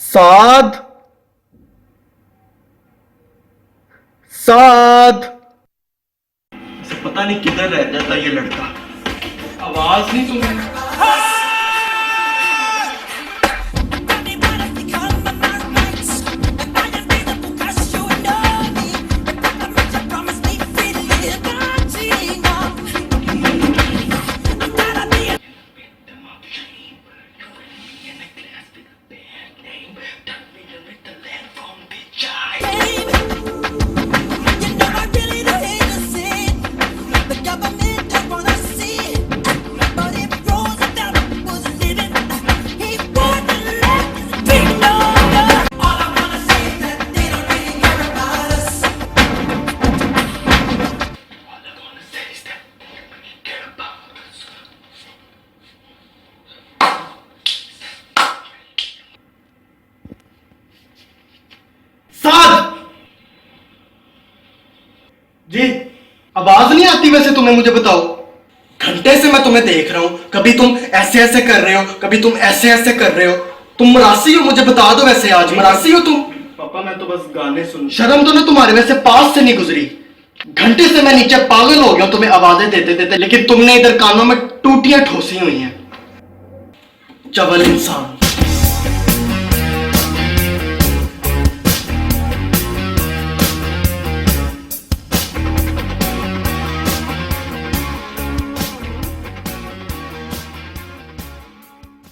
साद साद। इसे पता नहीं किधर रह जाता ये लड़का। आवाज नहीं सुन। जी आवाज नहीं आती वैसे तुम्हें? मुझे बताओ, घंटे से मैं तुम्हें देख रहा हूं, कभी तुम ऐसे ऐसे कर रहे हो, कभी तुम ऐसे ऐसे कर रहे हो। तुम मरासी हो? मुझे बता दो, वैसे आज मरासी हो तुम? पापा मैं तो बस गाने सुन। शर्म तो ना तुम्हारे वैसे पास से नहीं गुजरी। घंटे से मैं नीचे पागल हो गया तुम्हें आवाजें देते देते, लेकिन तुमने इधर कानों में टूटियां ठोसी हुई हैं। चवल इंसान।